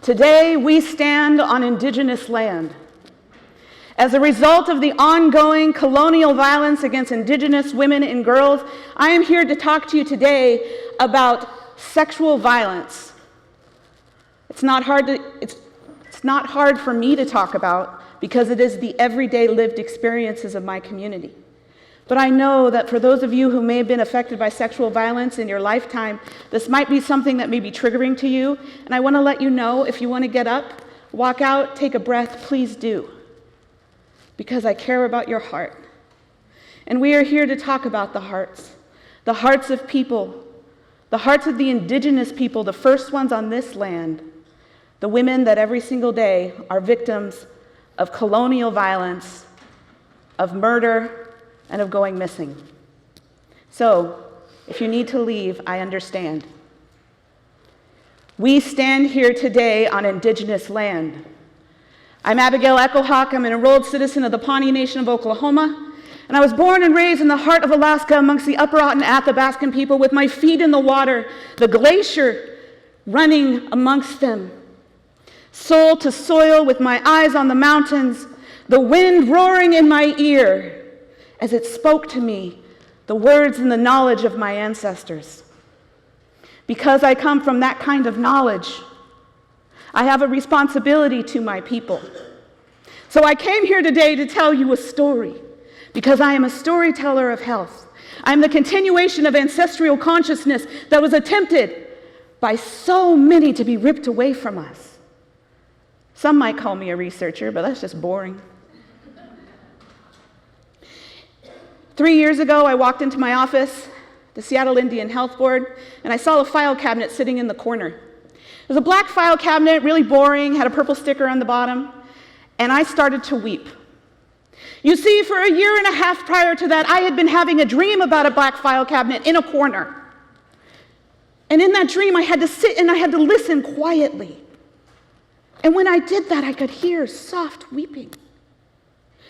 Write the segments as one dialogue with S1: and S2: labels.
S1: Today, we stand on Indigenous land. As a result of the ongoing colonial violence against Indigenous women and girls, I am here to talk to you today about sexual violence. It's not hard for me to talk about because it is the everyday lived experiences of my community. But I know that for those of you who may have been affected by sexual violence in your lifetime, this might be something that may be triggering to you. And I want to let you know, if you want to get up, walk out, take a breath, please do. Because I care about your heart. And we are here to talk about the hearts of people, the hearts of the Indigenous people, the first ones on this land, the women that every single day are victims of colonial violence, of murder, and of going missing. So, if you need to leave, I understand. We stand here today on Indigenous land. I'm Abigail Echo-Hawk. I'm an enrolled citizen of the Pawnee Nation of Oklahoma, and I was born and raised in the heart of Alaska amongst the Upper and Athabascan people with my feet in the water, the glacier running amongst them. Soul to soil with my eyes on the mountains, the wind roaring in my ear, as it spoke to me the words and the knowledge of my ancestors. Because I come from that kind of knowledge, I have a responsibility to my people. So I came here today to tell you a story, because I am a storyteller of health. I'm the continuation of ancestral consciousness that was attempted by so many to be ripped away from us. Some might call me a researcher, but that's just boring. 3 years ago, I walked into my office, the Seattle Indian Health Board, and I saw a file cabinet sitting in the corner. It was a black file cabinet, really boring, had a purple sticker on the bottom, and I started to weep. You see, for a year and a half prior to that, I had been having a dream about a black file cabinet in a corner. And in that dream, I had to sit and I had to listen quietly. And when I did that, I could hear soft weeping.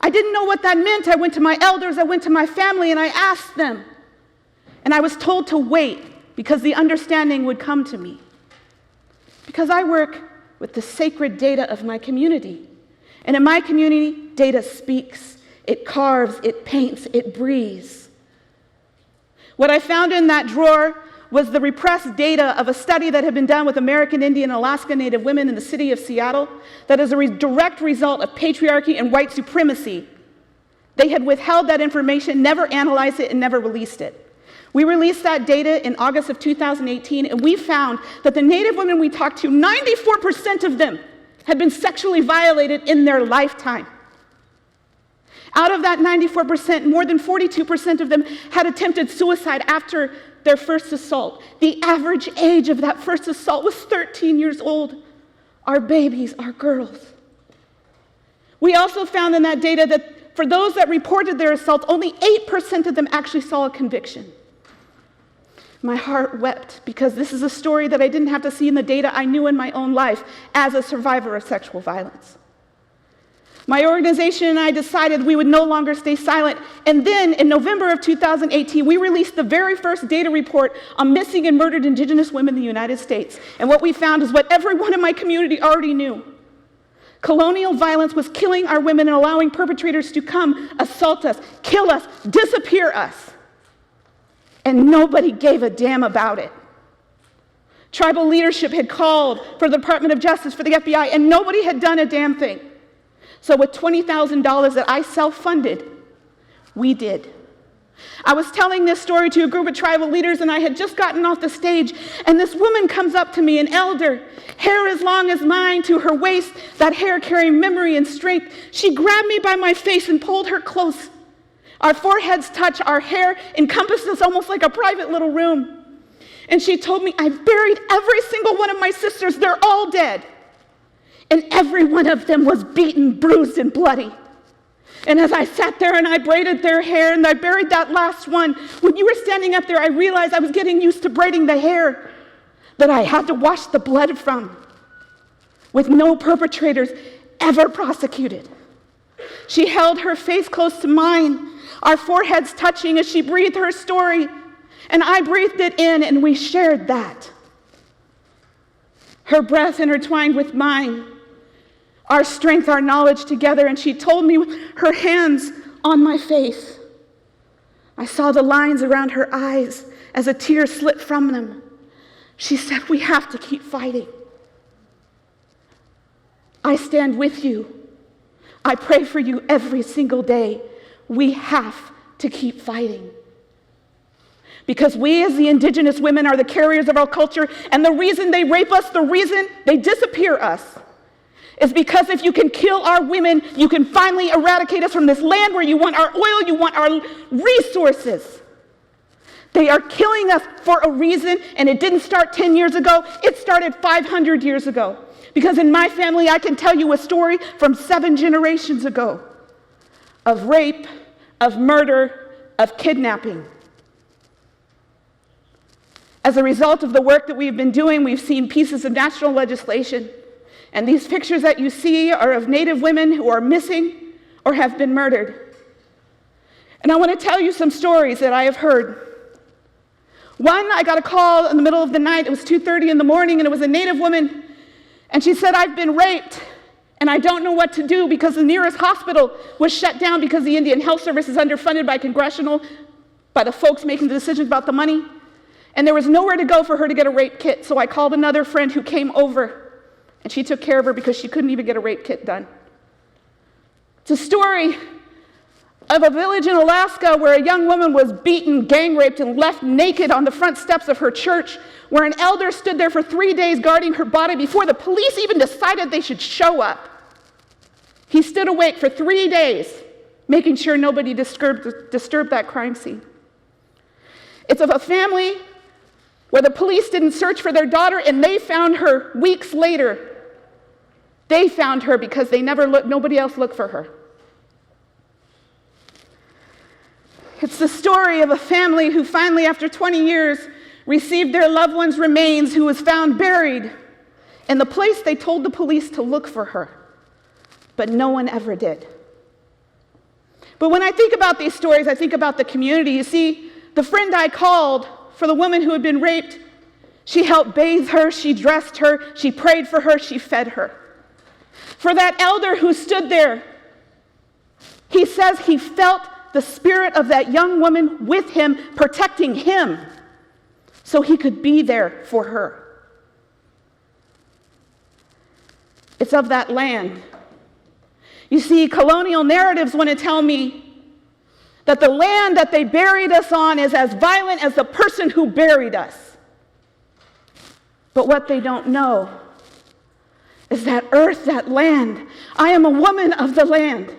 S1: I didn't know what that meant. I went to my elders, I went to my family, and I asked them. And I was told to wait because the understanding would come to me. Because I work with the sacred data of my community. And in my community, data speaks, it carves, it paints, it breathes. What I found in that drawer was the repressed data of a study that had been done with American Indian and Alaska Native women in the city of Seattle that is a direct result of patriarchy and white supremacy. They had withheld that information, never analyzed it, and never released it. We released that data in August of 2018, and we found that the Native women we talked to, 94% of them had been sexually violated in their lifetime. Out of that 94%, more than 42% of them had attempted suicide after their first assault. The average age of that first assault was 13 years old. Our babies, our girls. We also found in that data that for those that reported their assault, only 8% of them actually saw a conviction. My heart wept because this is a story that I didn't have to see in the data I knew in my own life as a survivor of sexual violence. My organization and I decided we would no longer stay silent. And then in November of 2018, we released the very first data report on missing and murdered Indigenous women in the United States. And what we found is what everyone in my community already knew. Colonial violence was killing our women and allowing perpetrators to come, assault us, kill us, disappear us. And nobody gave a damn about it. Tribal leadership had called for the Department of Justice, for the FBI, and nobody had done a damn thing. So with $20,000 that I self-funded, we did. I was telling this story to a group of tribal leaders, and I had just gotten off the stage, and this woman comes up to me, an elder, hair as long as mine to her waist, that hair carrying memory and strength. She grabbed me by my face and pulled her close. Our foreheads touch, our hair encompassed us almost like a private little room. And she told me, I've buried every single one of my sisters, they're all dead. And every one of them was beaten, bruised, and bloody. And as I sat there and I braided their hair and I buried that last one, when you were standing up there, I realized I was getting used to braiding the hair that I had to wash the blood from, with no perpetrators ever prosecuted. She held her face close to mine, our foreheads touching as she breathed her story, and I breathed it in, and we shared that. her breath intertwined with mine, our strength, our knowledge together, and she told me with her hands on my face. I saw the lines around her eyes as a tear slipped from them. She said, "We have to keep fighting. I stand with you. I pray for you every single day. We have to keep fighting." Because we as the Indigenous women are the carriers of our culture, and the reason they rape us, the reason they disappear us, is because if you can kill our women, you can finally eradicate us from this land where you want our oil, you want our resources. They are killing us for a reason, and it didn't start 10 years ago. It started 500 years ago. Because in my family, I can tell you a story from 7 generations ago of rape, of murder, of kidnapping. As a result of the work that we've been doing, we've seen pieces of national legislation. And these pictures that you see are of Native women who are missing or have been murdered. And I want to tell you some stories that I have heard. One, I got a call in the middle of the night. It was 2:30 in the morning, and it was a Native woman. And she said, "I've been raped, and I don't know what to do because the nearest hospital was shut down because the Indian Health Service is underfunded by the folks making the decisions about the money. And there was nowhere to go for her to get a rape kit. So I called another friend who came over, and she took care of her because she couldn't even get a rape kit done." It's a story of a village in Alaska where a young woman was beaten, gang raped, and left naked on the front steps of her church, where an elder stood there for 3 days guarding her body before the police even decided they should show up. He stood awake for 3 days, making sure nobody disturbed that crime scene. It's of a family where the police didn't search for their daughter, and they found her weeks later. They found her because nobody else looked for her. It's the story of a family who finally, after 20 years, received their loved one's remains, who was found buried in the place they told the police to look for her. But no one ever did. But when I think about these stories, I think about the community. You see, the friend I called for the woman who had been raped, she helped bathe her, she dressed her, she prayed for her, she fed her. For that elder who stood there, he says he felt the spirit of that young woman with him, protecting him so he could be there for her. It's of that land. You see, colonial narratives want to tell me that the land that they buried us on is as violent as the person who buried us. But what they don't know is that earth, that land, I am a woman of the land.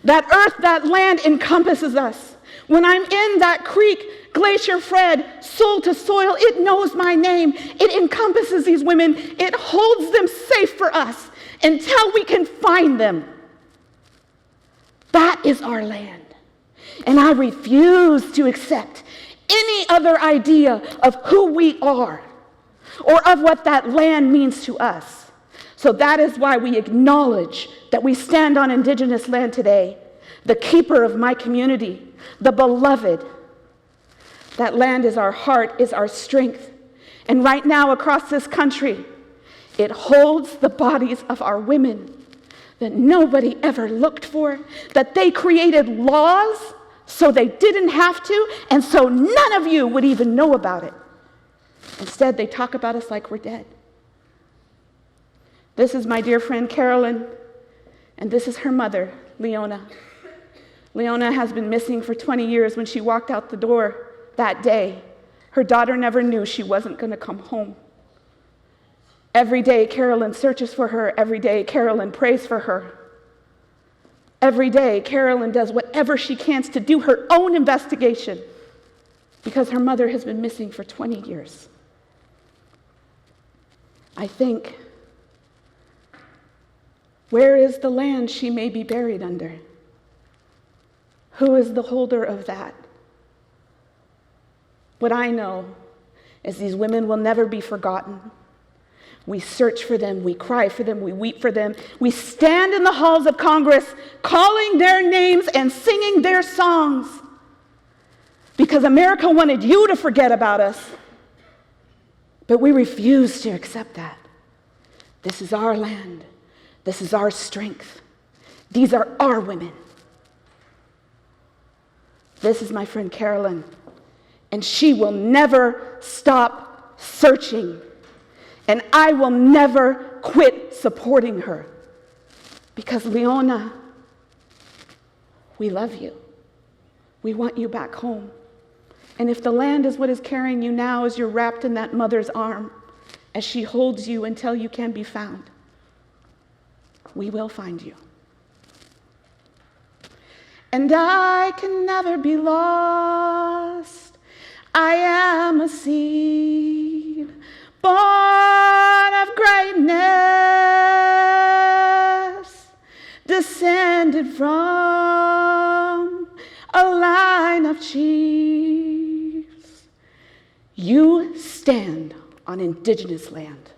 S1: That earth, that land encompasses us. When I'm in that creek, glacier fed, soul to soil, it knows my name. It encompasses these women. It holds them safe for us until we can find them. That is our land. And I refuse to accept any other idea of who we are or of what that land means to us. So that is why we acknowledge that we stand on Indigenous land today, the keeper of my community, the beloved. That land is our heart, is our strength. And right now across this country, it holds the bodies of our women that nobody ever looked for, that they created laws so they didn't have to, and so none of you would even know about it. Instead, they talk about us like we're dead. This is my dear friend Carolyn, and this is her mother, Leona. Leona has been missing for 20 years. When she walked out the door that day, her daughter never knew she wasn't going to come home. Every day, Carolyn searches for her. Every day, Carolyn prays for her. Every day, Carolyn does whatever she can to do her own investigation because her mother has been missing for 20 years. I think, where is the land she may be buried under? Who is the holder of that? What I know is these women will never be forgotten. We search for them, we cry for them, we weep for them. We stand in the halls of Congress calling their names and singing their songs because America wanted you to forget about us, but we refuse to accept that. This is our land. This is our strength. These are our women. This is my friend Carolyn, and she will never stop searching, and I will never quit supporting her, because Leona, we love you. We want you back home. And if the land is what is carrying you now as you're wrapped in that mother's arm, as she holds you until you can be found, we will find you. And I can never be lost. I am a seed born of greatness, descended from a line of chiefs. You stand on Indigenous land.